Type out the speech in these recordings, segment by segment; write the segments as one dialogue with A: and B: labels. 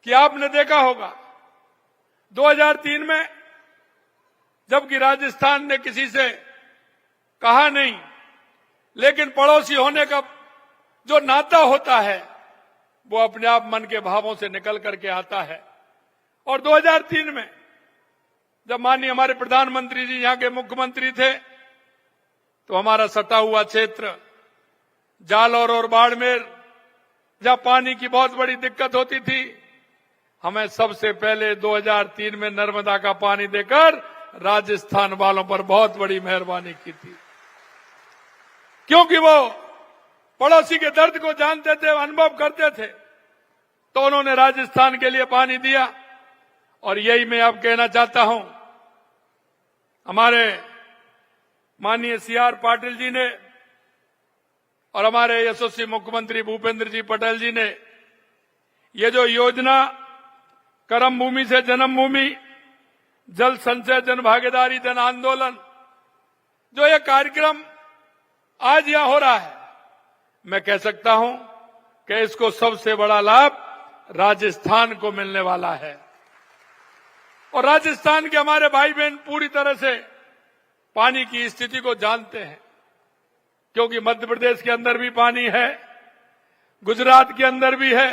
A: कि आपने देखा होगा 2003 में जबकि राजस्थान ने किसी से कहा नहीं, लेकिन पड़ोसी होने का जो नाता होता है वो अपने आप मन के भावों से निकल करके आता है। और 2003 में जब माननीय हमारे प्रधानमंत्री जी यहां के मुख्यमंत्री थे तो हमारा सटा हुआ क्षेत्र जालौर और बाड़मेर, जहां पानी की बहुत बड़ी दिक्कत होती थी, हमें सबसे पहले 2003 में नर्मदा का पानी देकर राजस्थान वालों पर बहुत बड़ी मेहरबानी की थी, क्योंकि वो पड़ोसी के दर्द को जानते थे, अनुभव करते थे, तो उन्होंने राजस्थान के लिए पानी दिया। और यही मैं अब कहना चाहता हूं, हमारे माननीय CR पाटिल जी ने और हमारे यशस्वी मुख्यमंत्री भूपेंद्र जी पटेल जी ने ये जो योजना कर्म भूमि से जन्म भूमि, जल संचय, जन भागीदारी, जन आंदोलन, जो ये कार्यक्रम आज यहां हो रहा है, मैं कह सकता हूं कि इसको सबसे बड़ा लाभ राजस्थान को मिलने वाला है। और राजस्थान के हमारे भाई बहन पूरी तरह से पानी की स्थिति को जानते हैं, क्योंकि मध्य प्रदेश के अंदर भी पानी है, गुजरात के अंदर भी है,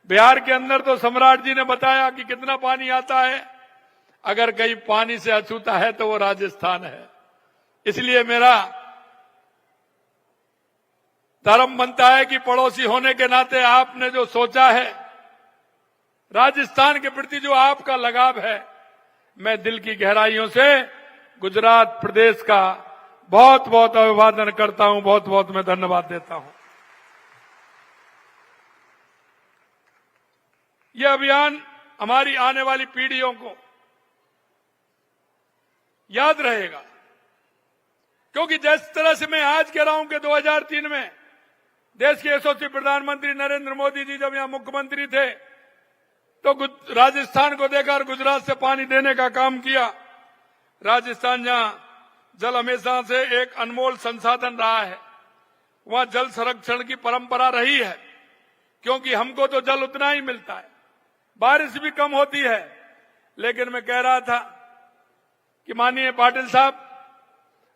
A: बिहार के अंदर तो सम्राट जी ने बताया कि कितना पानी आता है। अगर कहीं पानी से अछूता है तो वो राजस्थान है। इसलिए मेरा धर्म बनता है कि पड़ोसी होने के नाते आपने जो सोचा है, राजस्थान के प्रति जो आपका लगाव है, मैं दिल की गहराइयों से गुजरात प्रदेश का बहुत बहुत अभिवादन करता हूं, बहुत बहुत मैं धन्यवाद देता हूं। यह अभियान हमारी आने वाली पीढ़ियों को याद रहेगा, क्योंकि जिस तरह से मैं आज कह रहा हूं कि 2003 में देश के यशस्वी प्रधानमंत्री नरेंद्र मोदी जी जब यहां मुख्यमंत्री थे तो राजस्थान को देखकर गुजरात से पानी देने का काम किया। राजस्थान जहां जल हमेशा से एक अनमोल संसाधन रहा है, वहां जल संरक्षण की परंपरा रही है, क्योंकि हमको तो जल उतना ही मिलता है, बारिश भी कम होती है। लेकिन मैं कह रहा था कि माननीय पाटिल साहब,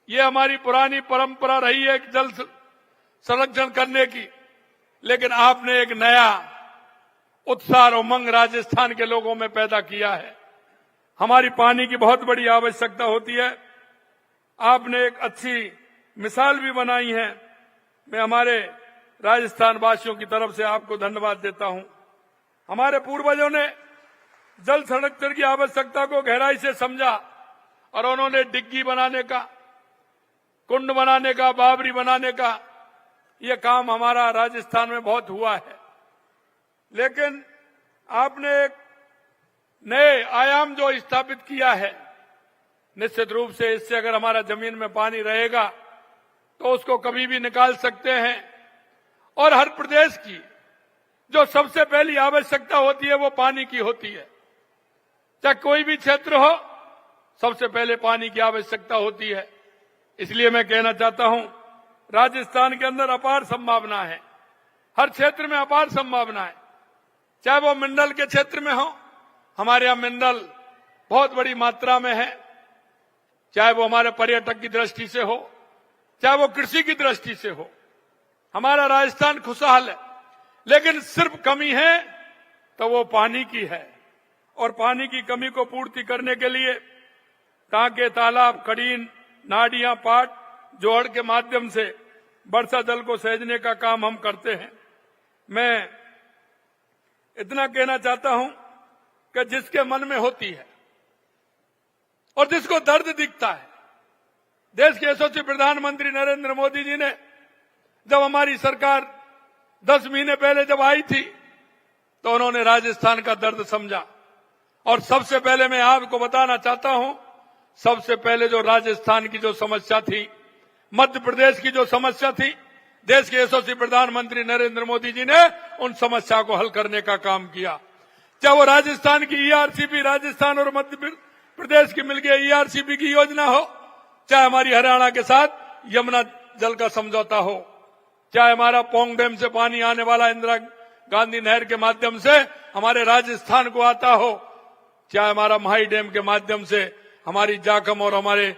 A: ये हमारी पुरानी परंपरा रही है जल संरक्षण करने की, लेकिन आपने एक नया उत्साह और उमंग राजस्थान के लोगों में पैदा किया है। हमारी पानी की बहुत बड़ी आवश्यकता होती है, आपने एक अच्छी मिसाल भी बनाई है। मैं हमारे राजस्थान वासियों की तरफ से आपको धन्यवाद देता हूं। हमारे पूर्वजों ने जल संरक्षण की आवश्यकता को गहराई से समझा और उन्होंने डिग्गी बनाने का, कुंड बनाने का, बावरी बनाने का, ये काम हमारा राजस्थान में बहुत हुआ है। लेकिन आपने एक नए आयाम जो स्थापित किया है, निश्चित रूप से इससे अगर हमारा जमीन में पानी रहेगा तो उसको कभी भी निकाल सकते हैं। और हर प्रदेश की जो सबसे पहली आवश्यकता होती है वो पानी की होती है। चाहे कोई भी क्षेत्र हो, सबसे पहले पानी की आवश्यकता होती है। इसलिए मैं कहना चाहता हूं, राजस्थान के अंदर अपार संभावना है, हर क्षेत्र में अपार संभावना है। चाहे वो मिनरल के क्षेत्र में हो, हमारे यहां मिनरल बहुत बड़ी मात्रा में है, चाहे वो हमारे पर्यटक की दृष्टि से हो, चाहे वो कृषि की दृष्टि से हो, हमारा राजस्थान खुशहाल है। लेकिन सिर्फ कमी है तो वो पानी की है। और पानी की कमी को पूर्ति करने के लिए टांके, तालाब, कड़ीन, नाडियां, पाट, जोड़ के माध्यम से वर्षा जल को सहेजने का काम हम करते हैं। मैं इतना कहना चाहता हूं कि जिसके मन में होती है और जिसको दर्द दिखता है, देश के यशस्वी प्रधानमंत्री नरेंद्र मोदी जी ने जब हमारी सरकार 10 महीने पहले जब आई थी तो उन्होंने राजस्थान का दर्द समझा। और सबसे पहले मैं आपको बताना चाहता हूं, सबसे पहले जो राजस्थान की जो समस्या थी, मध्य प्रदेश की जो समस्या थी, देश के यशस्वी प्रधानमंत्री नरेंद्र मोदी जी ने उन समस्या को हल करने का काम किया। चाहे वो राजस्थान की ERCP, राजस्थान और मध्य प्रदेश की मिलकर ERCP की योजना हो, चाहे हमारी हरियाणा के साथ यमुना जल का समझौता हो, चाहे हमारा पोंग डैम से पानी आने वाला इंदिरा गांधी नहर के माध्यम से हमारे राजस्थान को आता हो, चाहे हमारा माही डैम के माध्यम से हमारी जाखम और हमारे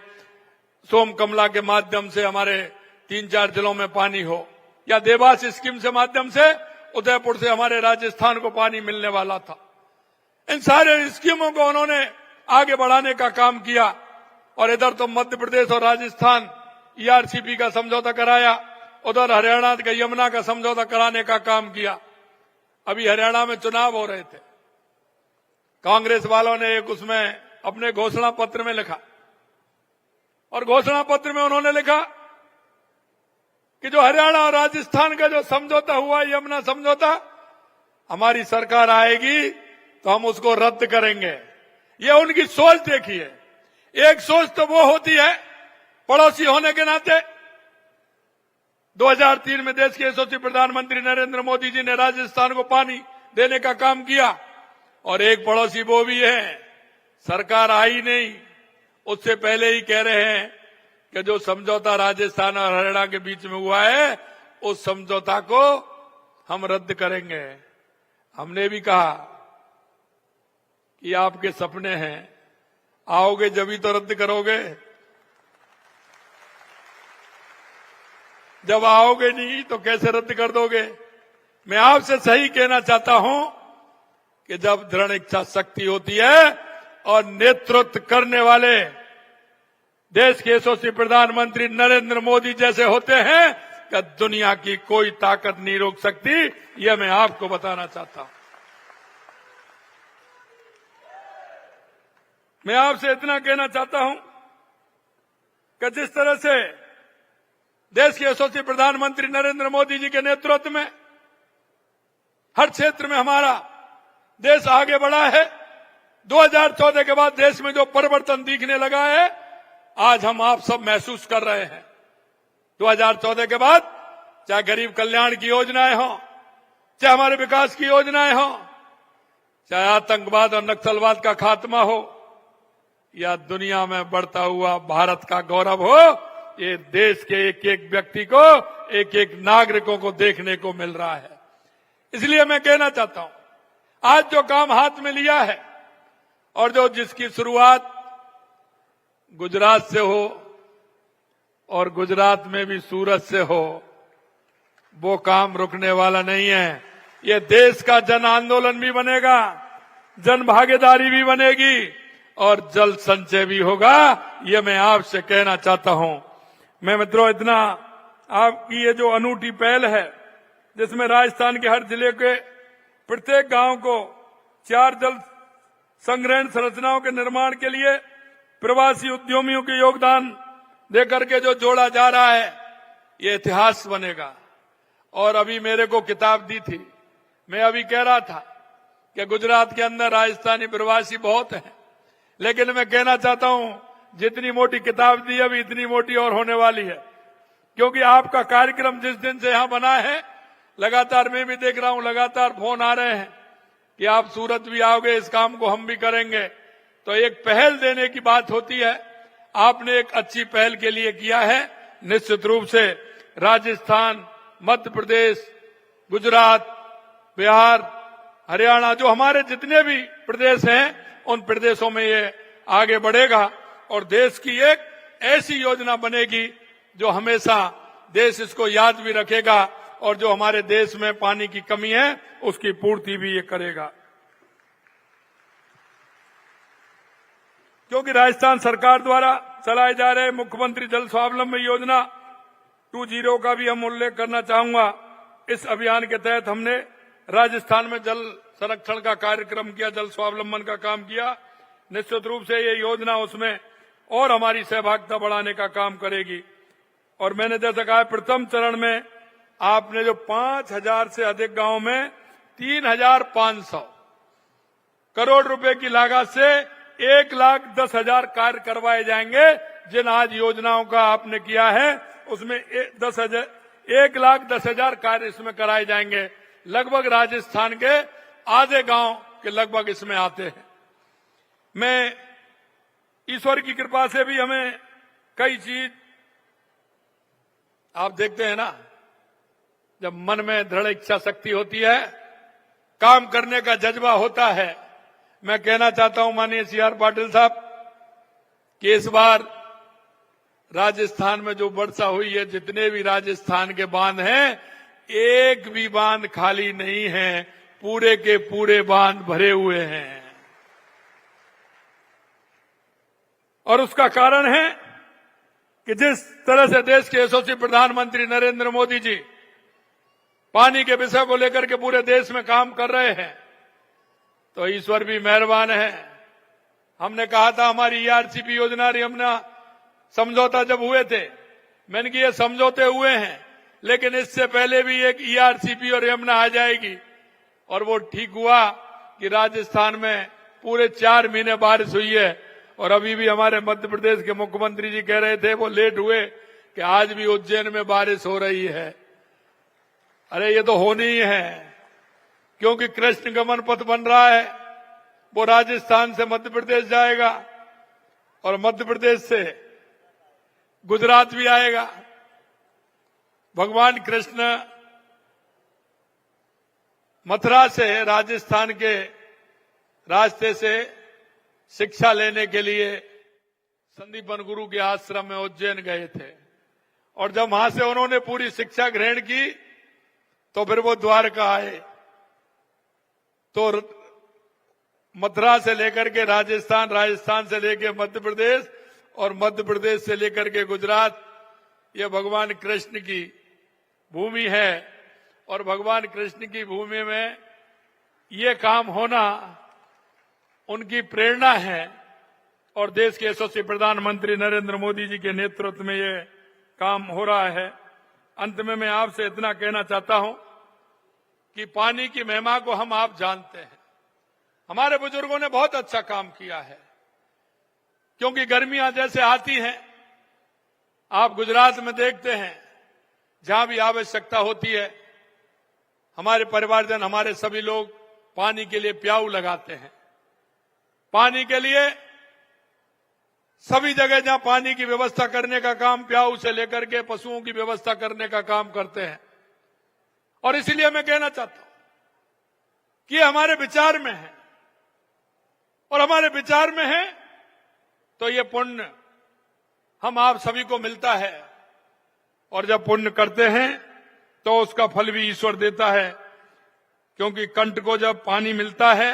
A: सोमकमला के माध्यम से हमारे 3-4 जिलों में पानी हो, या देवास स्कीम से माध्यम से उदयपुर से हमारे राजस्थान को पानी मिलने वाला था। इन सारे स्कीमों को उन्होंने आगे बढ़ाने का काम किया। और इधर तो मध्य प्रदेश और राजस्थान ईआरसीपी का समझौता कराया, उधर हरियाणा का यमुना का समझौता कराने का काम किया। अभी हरियाणा में चुनाव हो रहे थे, कांग्रेस वालों ने एक उसमें अपने घोषणा पत्र में लिखा, और घोषणा पत्र में उन्होंने लिखा कि जो हरियाणा और राजस्थान का जो समझौता हुआ, यमुना समझौता, हमारी सरकार आएगी तो हम उसको रद्द करेंगे। ये उनकी सोच देखिए। एक सोच तो वो होती है पड़ोसी होने के नाते। 2003 में देश के यशस्वी प्रधानमंत्री नरेंद्र मोदी जी ने राजस्थान को पानी देने का काम किया, और एक पड़ोसी वो भी है, सरकार आई नहीं, उससे पहले ही कह रहे हैं कि जो समझौता राजस्थान और हरियाणा के बीच में हुआ है, उस समझौता को हम रद्द करेंगे। हमने भी कहा कि आपके सपने हैं, आओगे जब ही तो रद्द करोगे, जब आओगे नहीं तो कैसे रद्द कर दोगे। मैं आपसे सही कहना चाहता हूं कि जब दृढ़ इच्छा शक्ति होती है और नेतृत्व करने वाले देश के यशस्वी प्रधानमंत्री नरेंद्र मोदी जैसे होते हैं, कि दुनिया की कोई ताकत नहीं रोक सकती। यह मैं आपको बताना चाहता हूं। मैं आपसे इतना कहना चाहता हूं कि जिस तरह से देश के यशस्वी प्रधानमंत्री नरेंद्र मोदी जी के नेतृत्व में हर क्षेत्र में हमारा देश आगे बढ़ा है। 2014 के बाद देश में जो परिवर्तन दिखने लगा है, आज हम आप सब महसूस कर रहे हैं। 2014 के बाद चाहे गरीब कल्याण की योजनाएं हो, चाहे हमारे विकास की योजनाएं हो, चाहे आतंकवाद और नक्सलवाद का खात्मा हो, या दुनिया में बढ़ता हुआ भारत का गौरव हो, ये देश के एक एक व्यक्ति को, एक एक नागरिकों को देखने को मिल रहा है। इसलिए मैं कहना चाहता हूं, आज जो काम हाथ में लिया है और जो जिसकी शुरुआत गुजरात से हो और गुजरात में भी सूरत से हो, वो काम रुकने वाला नहीं है। ये देश का जन आंदोलन भी बनेगा, जन भागीदारी भी बनेगी और जल संचय भी होगा। ये मैं आपसे कहना चाहता हूं। मैं मित्रों, इतना आपकी ये जो अनूठी पहल है, जिसमें राजस्थान के हर जिले के प्रत्येक गांव को 4 जल संग्रहण संरचनाओं के निर्माण के लिए प्रवासी उद्यमियों के योगदान देकर के जो जोड़ा जा रहा है, ये इतिहास बनेगा। और अभी मेरे को किताब दी थी, मैं अभी कह रहा था कि गुजरात के अंदर राजस्थानी प्रवासी बहुत हैं, लेकिन मैं कहना चाहता हूं, जितनी मोटी किताब दी अभी इतनी मोटी और होने वाली है। क्योंकि आपका कार्यक्रम जिस दिन से यहां बना है, लगातार मैं भी देख रहा हूं, लगातार फोन आ रहे हैं कि आप सूरत भी आओगे, इस काम को हम भी करेंगे। तो एक पहल देने की बात होती है। आपने एक अच्छी पहल के लिए किया है। निश्चित रूप से राजस्थान, मध्य प्रदेश, गुजरात, बिहार, हरियाणा, जो हमारे जितने भी प्रदेश हैं, उन प्रदेशों में ये आगे बढ़ेगा और देश की एक ऐसी योजना बनेगी जो हमेशा देश इसको याद भी रखेगा, और जो हमारे देश में पानी की कमी है उसकी पूर्ति भी ये करेगा। क्योंकि राजस्थान सरकार द्वारा चलाए जा रहे मुख्यमंत्री जल स्वावलंबन योजना 2.0 का भी हम उल्लेख करना चाहूंगा। इस अभियान के तहत हमने राजस्थान में जल संरक्षण का कार्यक्रम किया, जल स्वावलंबन का काम किया। निश्चित रूप से ये योजना उसमें और हमारी सहभागिता बढ़ाने का काम करेगी। और मैंने जैसा कहा, प्रथम चरण में आपने जो 5,000 से अधिक गांव में 3,500 करोड़ रुपए की लागत से 1,10,000 कार्य करवाए जाएंगे। जिन आज योजनाओं का आपने किया है, उसमें 1,10,000 कार्य इसमें कराए जाएंगे। लगभग राजस्थान के आधे गांव के लगभग इसमें आते हैं। मैं ईश्वर की कृपा से भी हमें कई चीज, आप देखते हैं ना, जब मन में दृढ़ इच्छा शक्ति होती है काम करने का जज्बा होता है। मैं कहना चाहता हूं माननीय CR पाटिल साहब कि इस बार राजस्थान में जो वर्षा हुई है, जितने भी राजस्थान के बांध हैं, एक भी बांध खाली नहीं है, पूरे के पूरे बांध भरे हुए हैं। और उसका कारण है कि जिस तरह से देश के यशस्वी प्रधानमंत्री नरेंद्र मोदी जी पानी के विषय को लेकर के पूरे देश में काम कर रहे हैं, तो ईश्वर भी मेहरबान है। हमने कहा था हमारी ERCP योजना यमुना समझौता जब हुए थे, मैंने कि ये समझौते हुए हैं, लेकिन इससे पहले भी एक ERCP और यमुना आ जाएगी। और वो ठीक हुआ कि राजस्थान में पूरे 4 महीने बारिश हुई है। और अभी भी हमारे मध्य प्रदेश के मुख्यमंत्री जी कह रहे थे, वो लेट हुए, कि आज भी उज्जैन में बारिश हो रही है। अरे ये तो होनी ही है, क्योंकि कृष्ण गमन पथ बन रहा है, वो राजस्थान से मध्य प्रदेश जाएगा और मध्य प्रदेश से गुजरात भी आएगा। भगवान कृष्ण मथुरा से राजस्थान के रास्ते से शिक्षा लेने के लिए संदीपन गुरु के आश्रम में उज्जैन गए थे। और जब वहां से उन्होंने पूरी शिक्षा ग्रहण की तो फिर वो द्वारका आए। तो मथुरा से लेकर के राजस्थान, राजस्थान से लेकर मध्य प्रदेश और मध्य प्रदेश से लेकर के गुजरात, ये भगवान कृष्ण की भूमि है। और भगवान कृष्ण की भूमि में ये काम होना उनकी प्रेरणा है। और देश के यशस्वी प्रधानमंत्री नरेंद्र मोदी जी के नेतृत्व में ये काम हो रहा है। अंत में मैं आपसे इतना कहना चाहता हूं कि पानी की महिमा को हम आप जानते हैं। हमारे बुजुर्गों ने बहुत अच्छा काम किया है, क्योंकि गर्मियां जैसे आती हैं, आप गुजरात में देखते हैं, जहां भी आवश्यकता होती है, हमारे परिवारजन, हमारे सभी लोग पानी के लिए प्याऊ लगाते हैं। पानी के लिए सभी जगह जहां पानी की व्यवस्था करने का काम, प्याऊ से लेकर के पशुओं की व्यवस्था करने का काम करते हैं। और इसलिए मैं कहना चाहता हूं कि ये हमारे विचार में है, और हमारे विचार में है तो ये पुण्य हम आप सभी को मिलता है। और जब पुण्य करते हैं तो उसका फल भी ईश्वर देता है, क्योंकि कंठ को जब पानी मिलता है,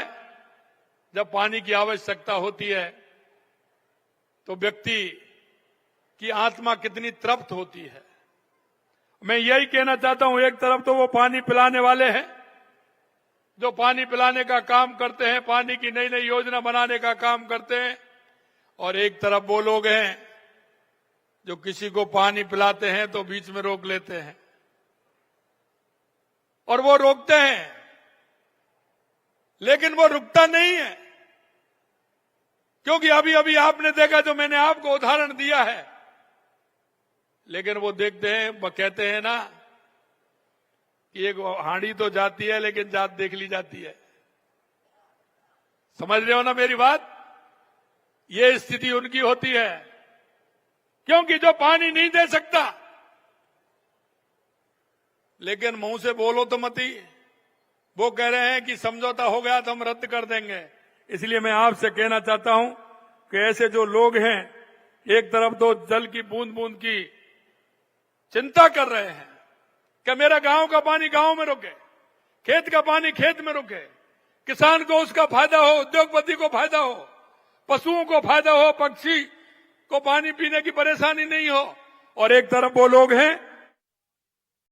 A: जब पानी की आवश्यकता होती है, तो व्यक्ति की आत्मा कितनी तृप्त होती है। मैं यही कहना चाहता हूं, एक तरफ तो वो पानी पिलाने वाले हैं जो पानी पिलाने का काम करते हैं, पानी की नई नई योजना बनाने का काम करते हैं, और एक तरफ वो लोग हैं जो किसी को पानी पिलाते हैं तो बीच में रोक लेते हैं। और वो रोकते हैं, लेकिन वो रुकता नहीं है, क्योंकि अभी अभी आपने देखा, जो मैंने आपको उदाहरण दिया है। लेकिन वो देखते हैं, वो कहते हैं ना कि एक हांडी तो जाती है लेकिन जात देख ली जाती है। समझ रहे हो ना मेरी बात? ये स्थिति उनकी होती है, क्योंकि जो पानी नहीं दे सकता, लेकिन मुंह से बोलो तो मत ही, वो कह रहे हैं कि समझौता हो गया तो हम रद्द कर देंगे। इसलिए मैं आपसे कहना चाहता हूं कि ऐसे जो लोग हैं, एक तरफ तो जल की बूंद बूंद की चिंता कर रहे हैं कि मेरा गांव का पानी गांव में रुके, खेत का पानी खेत में रुके, किसान को उसका फायदा हो, उद्योगपति को फायदा हो, पशुओं को फायदा हो, पक्षी को पानी पीने की परेशानी नहीं हो। और एक तरफ वो लोग हैं